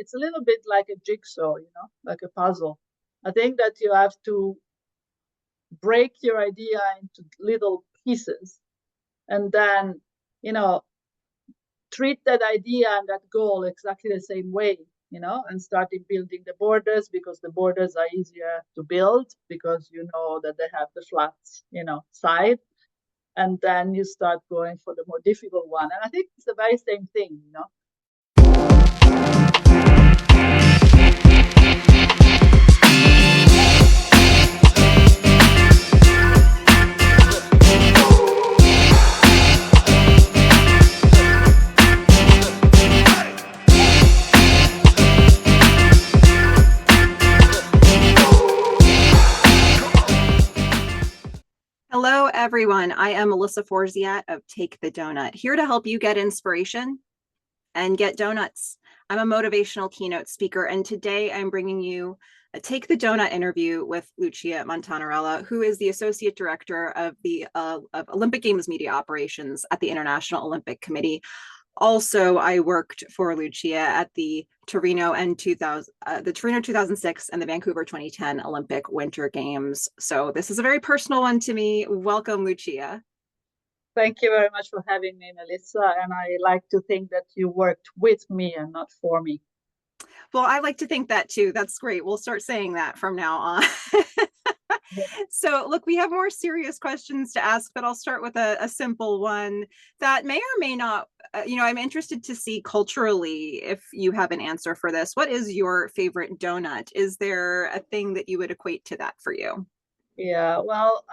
It's a little bit like a jigsaw, like a puzzle. I think that you have to break your idea into little pieces and then, treat that idea and that goal exactly the same way, and starting building the borders, because the borders are easier to build because you know that they have the flat, side. And then you start going for the more difficult one. And I think it's the very same thing, Hello, everyone. I am Melissa Forziat of Take the Doughnut, here to help you get inspiration and get donuts. I'm a motivational keynote speaker, and today I'm bringing you a Take the Doughnut interview with Lucia Montanarella, who is the Associate Director of the Olympic Games Media Operations at the International Olympic Committee. Also, I worked for Lucia at the Torino 2006 and the Vancouver 2010 Olympic Winter Games. So this is a very personal one to me. Welcome, Lucia. Thank you very much for having me, Melissa. And I like to think that you worked with me and not for me. Well, I like to think that too. That's great. We'll start saying that from now on. So look, we have more serious questions to ask, but I'll start with a simple one that may or may not, I'm interested to see culturally if you have an answer for this. What is your favorite donut? Is there a thing that you would equate to that for you? Yeah, well,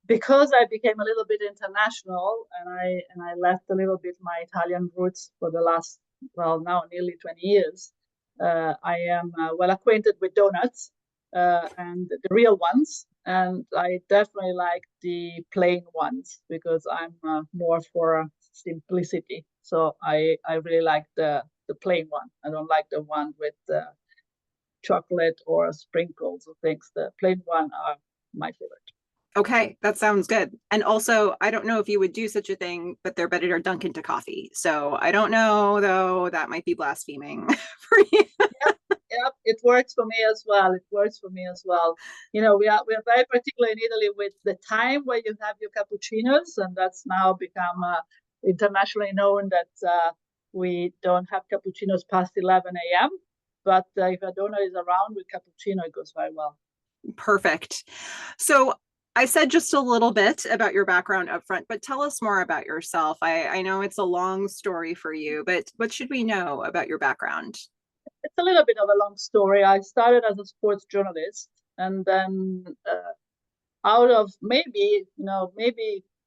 because I became a little bit international and I left a little bit my Italian roots for the last, now nearly 20 years, I am well acquainted with donuts. And the real ones, and I definitely like the plain ones because I'm more for simplicity. So I really like the plain one. I don't like the one with chocolate or sprinkles or things. The plain one are my favorite. Okay, that sounds good. And also, I don't know if you would do such a thing, but they're better to dunk into coffee. So I don't know, though, that might be blaspheming for you. Yep, it works for me as well. It works for me as well. We are very particular in Italy with the time where you have your cappuccinos, and that's now become internationally known that we don't have cappuccinos past 11 a.m. But if a donor is around with cappuccino, it goes very well. Perfect. So I said just a little bit about your background up front, but tell us more about yourself. I know it's a long story for you, but what should we know about your background? It's a little bit of a long story. I started as a sports journalist, and then out of maybe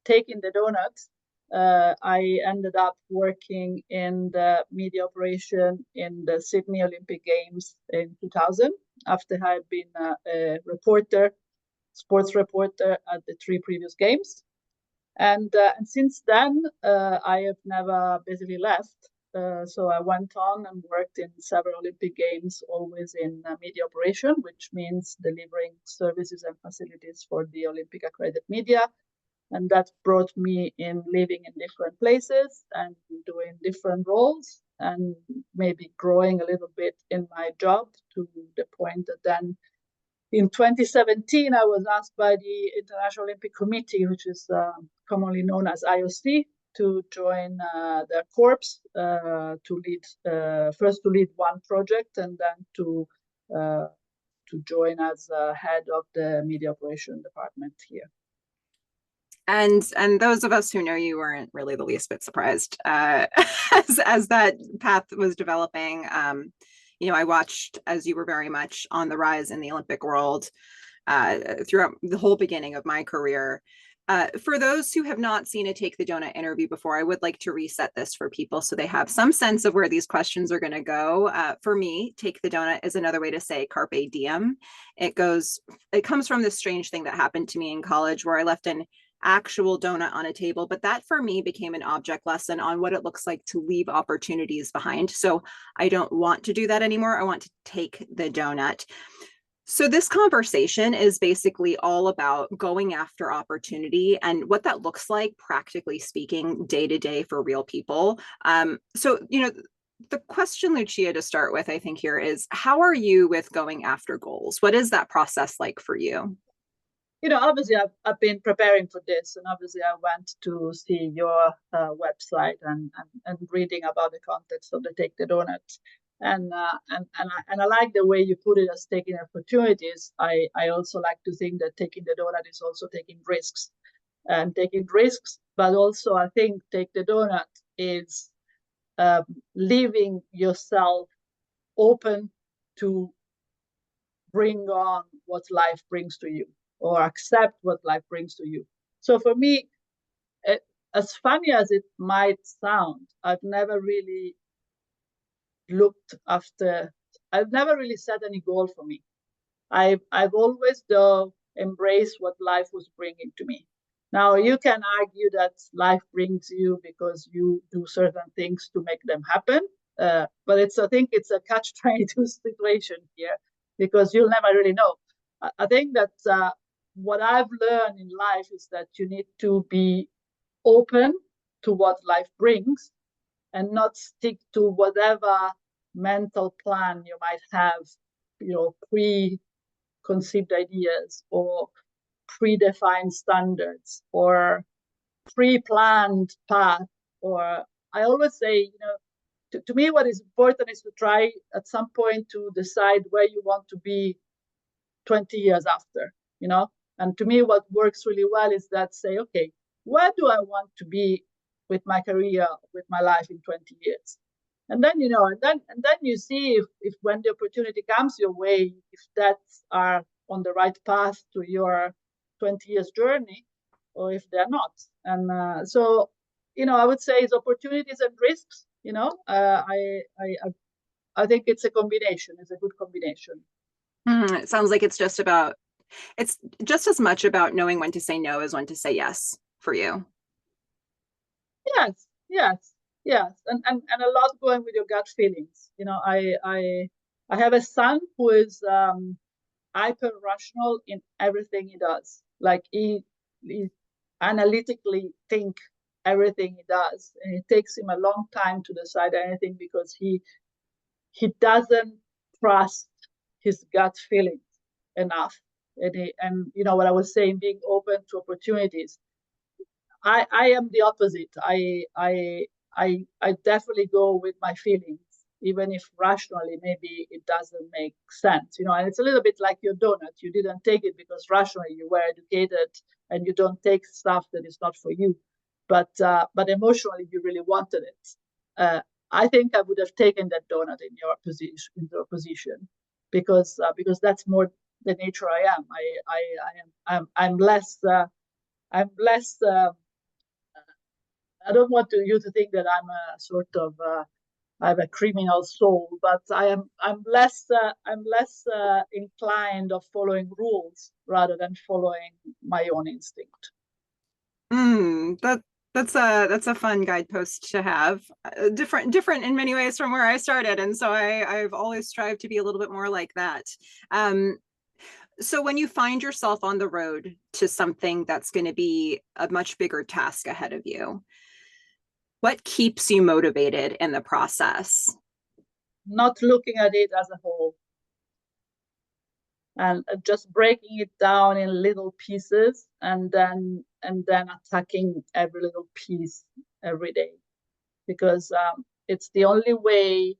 taking the donut, I ended up working in the media operation in the Sydney Olympic Games in 2000, after I had been a reporter, sports reporter at the 3 previous games. And since then, I have never basically left. So I went on and worked in several Olympic Games, always in media operation, which means delivering services and facilities for the Olympic accredited media. And that brought me in living in different places and doing different roles and maybe growing a little bit in my job, to the point that then in 2017, I was asked by the International Olympic Committee, which is commonly known as IOC, to join their corps, to lead first to lead one project, and then to join as head of the media operation department here. And those of us who know you weren't really the least bit surprised as that path was developing. I watched as you were very much on the rise in the Olympic world throughout the whole beginning of my career. For those who have not seen a Take the Doughnut interview before, I would like to reset this for people so they have some sense of where these questions are going to go. For me, Take the Doughnut is another way to say carpe diem. It comes from this strange thing that happened to me in college where I left an actual donut on a table, but that for me became an object lesson on what it looks like to leave opportunities behind. So I don't want to do that anymore. I want to take the donut. So this conversation is basically all about going after opportunity and what that looks like, practically speaking, day to day for real people. So the question, Lucia, to start with, I think here is, how are you with going after goals? What is that process like for you? Obviously I've been preparing for this, and obviously I went to see your website and reading about the context of the Take the Doughnut. And I like the way you put it as taking opportunities. I also like to think that taking the donut is also taking risks, but also I think Take the Doughnut is leaving yourself open to bring on what life brings to you, or accept what life brings to you. So for me, as funny as it might sound, I've never really set any goal for me. I've always, though, embraced what life was bringing to me. Now, you can argue that life brings you because you do certain things to make them happen. But I think it's a catch-22 situation here, because you'll never really know. I think that what I've learned in life is that you need to be open to what life brings and not stick to whatever mental plan you might have, preconceived ideas or predefined standards or pre-planned path. Or I always say, to me, what is important is to try at some point to decide where you want to be 20 years after, And to me, what works really well is that say, okay, where do I want to be with my career, with my life in 20 years? And then, and then you see if when the opportunity comes your way, if that's are on the right path to your 20 years journey, or if they're not. And so, I would say it's opportunities and risks. I think it's a combination. It's a good combination. It sounds like it's just as much about knowing when to say no as when to say yes for you. Yes. And a lot going with your gut feelings. I have a son who is hyper rational in everything he does. Like he analytically think everything he does, and it takes him a long time to decide anything because he doesn't trust his gut feelings enough. And what I was saying, being open to opportunities. I am the opposite. I definitely go with my feelings, even if rationally maybe it doesn't make sense. And it's a little bit like your donut. You didn't take it because rationally you were educated, and you don't take stuff that is not for you. But emotionally you really wanted it. I think I would have taken that donut in your position, because that's more the nature I am. I'm less. I don't want you to think that I'm a sort of I have a criminal soul, but I'm less inclined of following rules rather than following my own instinct. That's a fun guidepost to have. Different in many ways from where I started, and so I've always strived to be a little bit more like that. So when you find yourself on the road to something that's going to be a much bigger task ahead of you, what keeps you motivated in the process? Not looking at it as a whole, and just breaking it down in little pieces, and then attacking every little piece every day, because it's the only way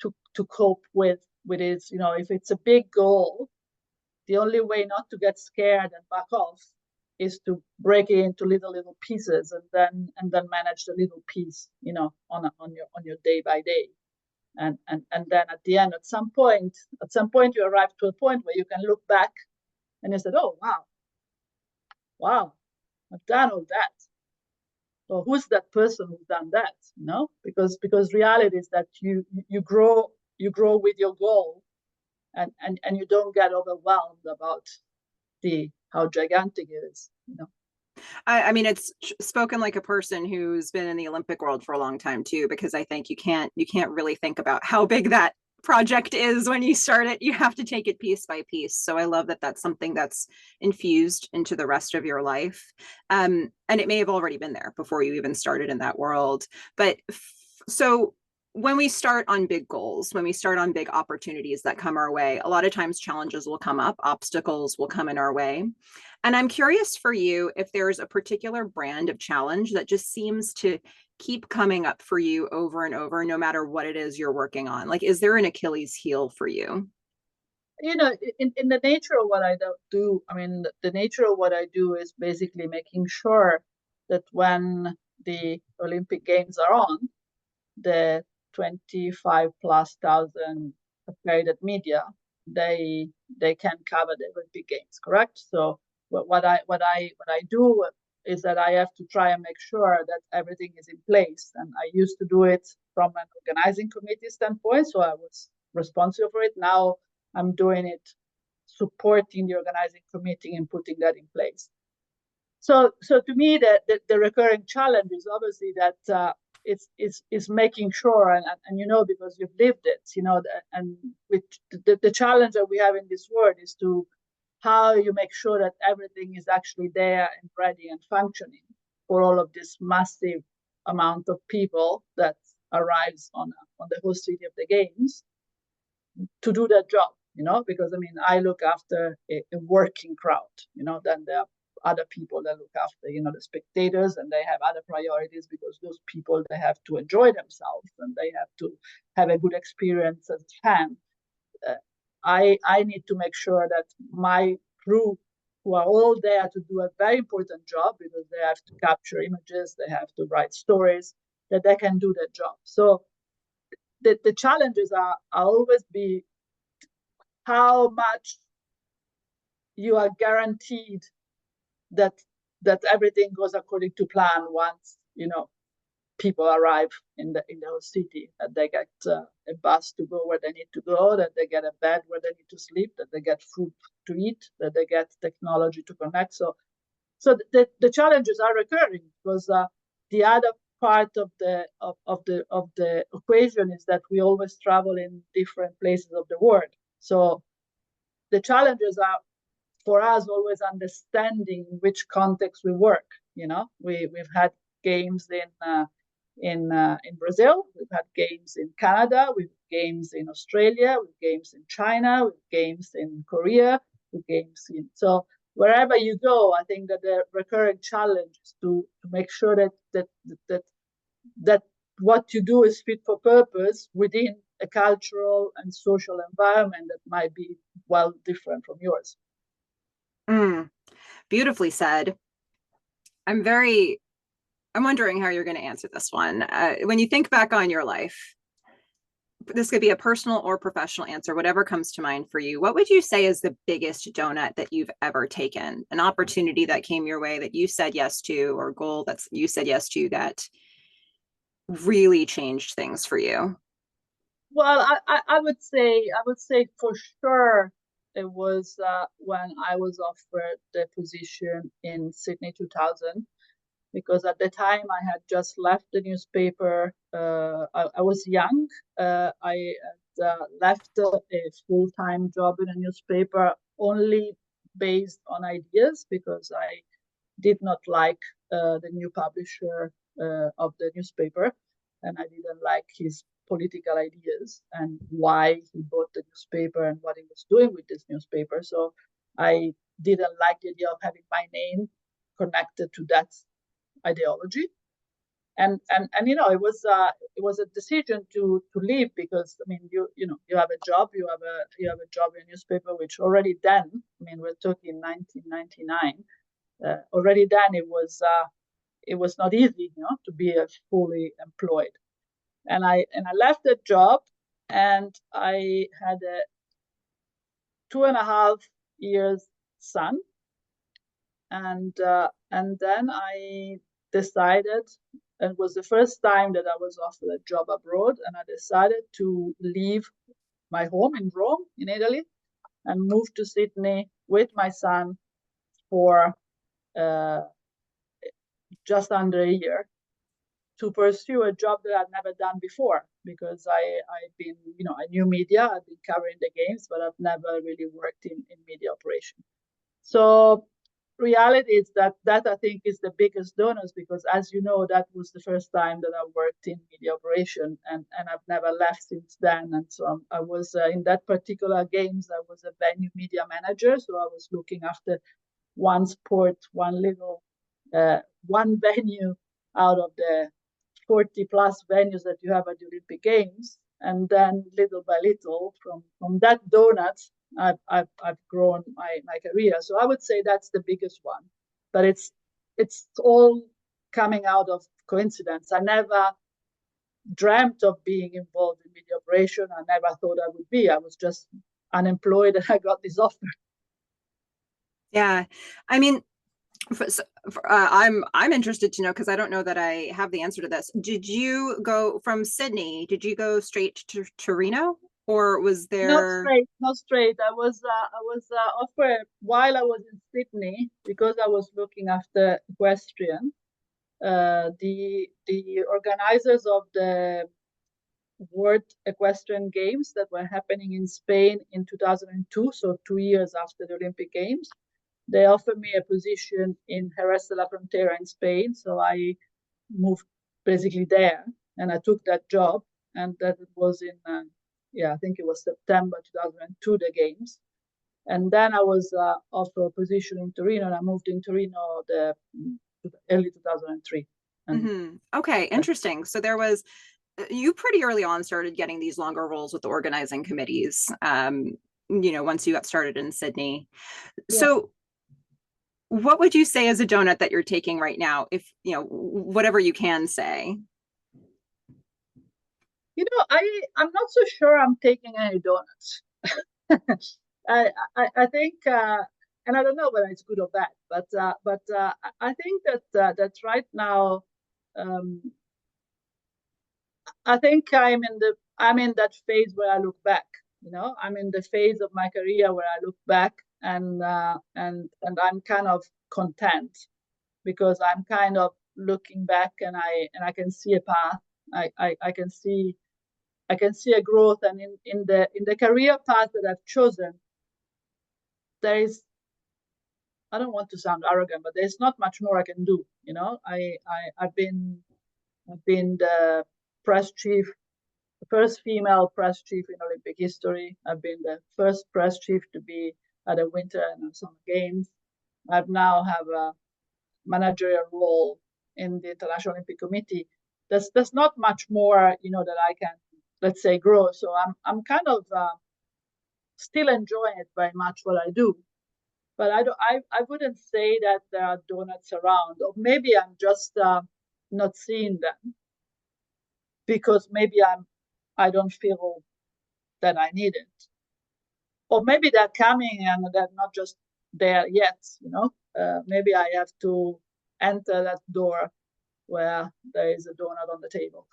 to cope with it. If it's a big goal, the only way not to get scared and back off is to break it into little pieces, and then manage the little piece, on your day by day. And then at the end, at some point you arrive to a point where you can look back and you said, oh wow, I've done all that. So who's that person who's done that? Because reality is that you grow with your goal, and you don't get overwhelmed about how gigantic it is. I mean, it's spoken like a person who's been in the Olympic world for a long time too, because I think you can't really think about how big that project is when you start it. You have to take it piece by piece. So I love that that's something that's infused into the rest of your life. And it may have already been there before you even started in that world. But so when we start on big goals, when we start on big opportunities that come our way, a lot of times challenges will come up, obstacles will come in our way. And I'm curious for you if there's a particular brand of challenge that just seems to keep coming up for you over and over, no matter what it is you're working on. Like, is there an Achilles heel for you? You know, in the nature of what I do, I mean, the nature of what I do is basically making sure that when the Olympic Games are on, the 25 plus thousand accredited media, they can cover the Olympic Games, correct? So what I do is that I have to try and make sure that everything is in place. And I used to do it from an organizing committee standpoint, so I was responsible for it. Now I'm doing it supporting the organizing committee and putting that in place. So to me, the recurring challenge is obviously that it's making sure, and you know, because you've lived it, you know, and with the challenge that we have in this world is to how you make sure that everything is actually there and ready and functioning for all of this massive amount of people that arrives on the host city of the games to do that job, you know, because I mean, I look after a working crowd, you know, then there are other people that look after, you know, the spectators, and they have other priorities because those people, they have to enjoy themselves and they have to have a good experience as a fan. I need to make sure that my crew, who are all there to do a very important job because they have to capture images, they have to write stories, that they can do that job. So the challenges are always be how much you are guaranteed that everything goes according to plan once, you know, people arrive in the host city, that they get a bus to go where they need to go, that they get a bed where they need to sleep, that they get food to eat, that they get technology to connect. So the challenges are recurring because the other part of the equation is that we always travel in different places of the world. So the challenges are for us always understanding which context we work. You know, we've had games in Brazil, we've had games in Canada, we've games in Australia, we've games in China, we've games in Korea, we've games in, so wherever you go, I think that the recurring challenge is to make sure that what you do is fit for purpose within a cultural and social environment that might be well different from yours. Beautifully said. I'm wondering how you're going to answer this one. When you think back on your life, this could be a personal or professional answer, whatever comes to mind for you. What would you say is the biggest donut that you've ever taken? An opportunity that came your way that you said yes to, or a goal that you said yes to that really changed things for you? Well, I would say for sure it was when I was offered the position in Sydney 2000, because at the time I had just left the newspaper. I was young. I had left a full-time job in a newspaper only based on ideas because I did not like the new publisher of the newspaper, and I didn't like his political ideas and why he bought the newspaper and what he was doing with this newspaper. So I didn't like the idea of having my name connected to that ideology. And you know, it was a decision to leave because I mean you have a job, you have a job in a newspaper, which already then, I mean, we're talking 1999, already then it was not easy, you know, to be fully employed. And I left that job, and I had a 2.5 years son, and then I decided, and it was the first time that I was offered a job abroad, and I decided to leave my home in Rome, in Italy, and move to Sydney with my son for just under a year to pursue a job that I'd never done before, because I'd been, you know, I knew media, I'd been covering the games, but I've never really worked in media operation. So reality is that I think is the biggest donors, because as you know, that was the first time that I worked in media operation, and I've never left since then. And so I was in that particular games, I was a venue media manager. So I was looking after one sport, one little, one venue out of the 40 plus venues that you have at the Olympic Games. And then little by little, from that donut, I've grown my career. So I would say that's the biggest one. But it's all coming out of coincidence. I never dreamt of being involved in media operation. I never thought I would be. I was just unemployed and I got this offer. Yeah, I mean, I'm interested to know, because I don't know that I have the answer to this. Did you go from Sydney? Did you go straight to Torino, or was there? Not straight. I was offered while I was in Sydney, because I was looking after equestrian. The organizers of the World Equestrian Games that were happening in Spain in 2002, so 2 years after the Olympic Games, they offered me a position in Jerez de la Frontera in Spain. So I moved basically there, and I took that job. And that was in, I think it was September 2002, the games. And then I was offered a position in Torino, and I moved in Torino the early 2003. Okay, interesting. So there was, you pretty early on started getting these longer roles with the organizing committees, once you got started in Sydney. Yeah. So what would you say as a donut that you're taking right now, if, whatever you can say? I'm not so sure I'm taking any donuts. I think, and I don't know whether it's good or bad, but I think that right now, I think I'm in that phase where I look back. I'm in the phase of my career where I look back, and I'm kind of content, because I'm kind of looking back, and I can see a path. I can see a growth, and in the career path that I've chosen, there is, I don't want to sound arrogant, but there's not much more I can do. I've been the press chief, the first female press chief in Olympic history. I've been the first press chief to be at the Winter and Summer Games. I've now have a managerial role in the International Olympic Committee. There's not much more, that I can, let's say, grow. So I'm kind of still enjoying it very much what I do. But I wouldn't say that there are donuts around, or maybe I'm just not seeing them, because maybe I don't feel that I need it, or maybe they're coming and they're not just there yet. Maybe I have to enter that door where there is a donut on the table.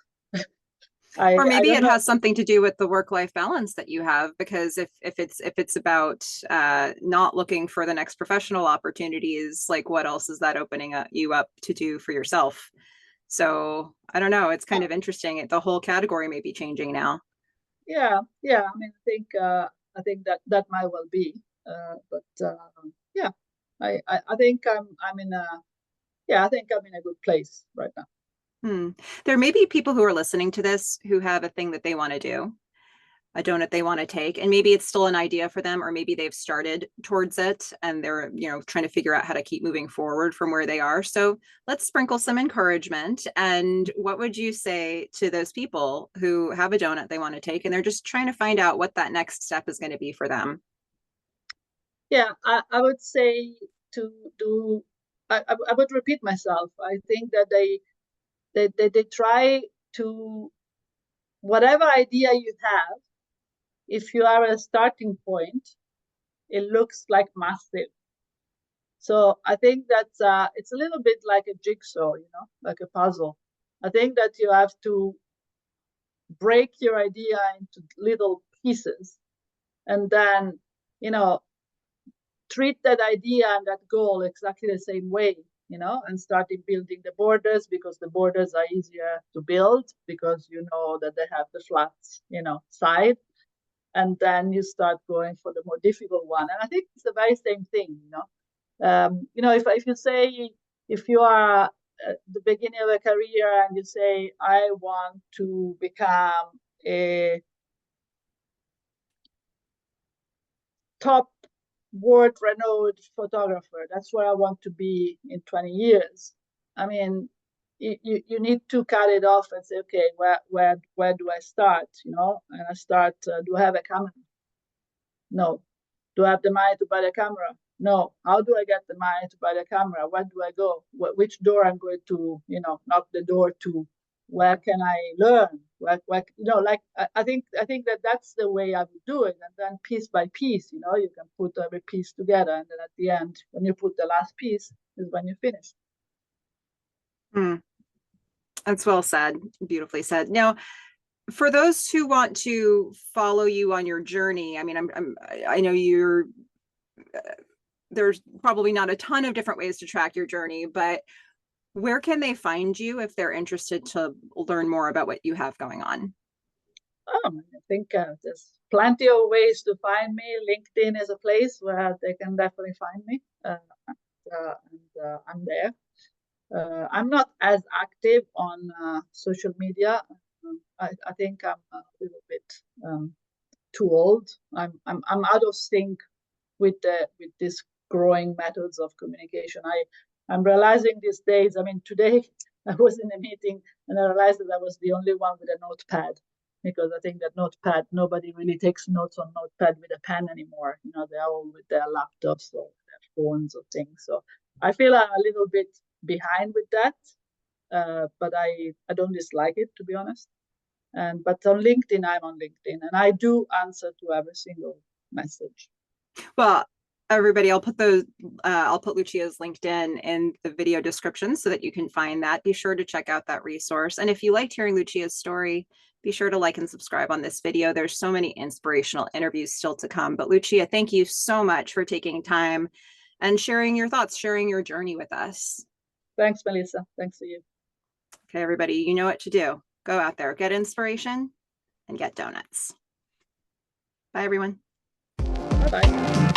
Or maybe it has something to do with the work-life balance that you have, because if it's about not looking for the next professional opportunities, like what else is that opening you up to do for yourself? So I don't know. It's kind of interesting. The whole category may be changing now. Yeah. I mean, I think that might well be, but yeah, I think I'm in a good place right now. There may be people who are listening to this who have a thing that they want to do, a donut they want to take, and maybe it's still an idea for them, or maybe they've started towards it and they're, trying to figure out how to keep moving forward from where they are. So let's sprinkle some encouragement. And what would you say to those people who have a donut they want to take, and they're just trying to find out what that next step is going to be for them? Yeah, I would say to do, I would repeat myself. I think that they try to, whatever idea you have, if you are at a starting point, it looks like massive. So I think that it's a little bit like a jigsaw, like a puzzle. I think that you have to break your idea into little pieces, and then, treat that idea and that goal exactly the same way, and starting building the borders, because the borders are easier to build, because that they have the flat, side. And then you start going for the more difficult one. And I think it's the very same thing, If you say, if you are at the beginning of a career and you say, I want to become a top world renowned photographer, that's where I want to be in 20 years. I mean, you need to cut it off and say, okay, where do I start? And I start, do I have a camera? No. Do I have the money to buy the camera? No. How do I get the money to buy the camera? Where do I go? Which door I'm going to, knock the door to? Where can I learn? I think that's the way I would do it. And then piece by piece, you can put every piece together. And then at the end, when you put the last piece, is when you finish. That's well said. Beautifully said. Now, for those who want to follow you on your journey, I mean, I know there's probably not a ton of different ways to track your journey, but where can they find you if they're interested to learn more about what you have going on? I think there's plenty of ways to find me. LinkedIn is a place where they can definitely find me, and I'm there. I'm not as active on social media. I think I'm a little bit too old. I'm out of sync with these growing methods of communication. I'm realizing these days. I mean, today I was in a meeting and I realized that I was the only one with a notepad, because I think that notepad, nobody really takes notes on notepad with a pen anymore. They're all with their laptops or their phones or things. So I feel I'm a little bit behind with that, but I don't dislike it, to be honest. But on LinkedIn, I'm on LinkedIn, and I do answer to every single message. Well, everybody, I'll put Lucia's LinkedIn in the video description so that you can find that. Be sure to check out that resource. And if you liked hearing Lucia's story, be sure to like and subscribe on this video. There's so many inspirational interviews still to come. But Lucia, thank you so much for taking time and sharing your thoughts, sharing your journey with us. Thanks, Melissa. Thanks to you. Okay, everybody, you know what to do. Go out there, get inspiration, and get donuts. Bye, everyone. Bye-bye.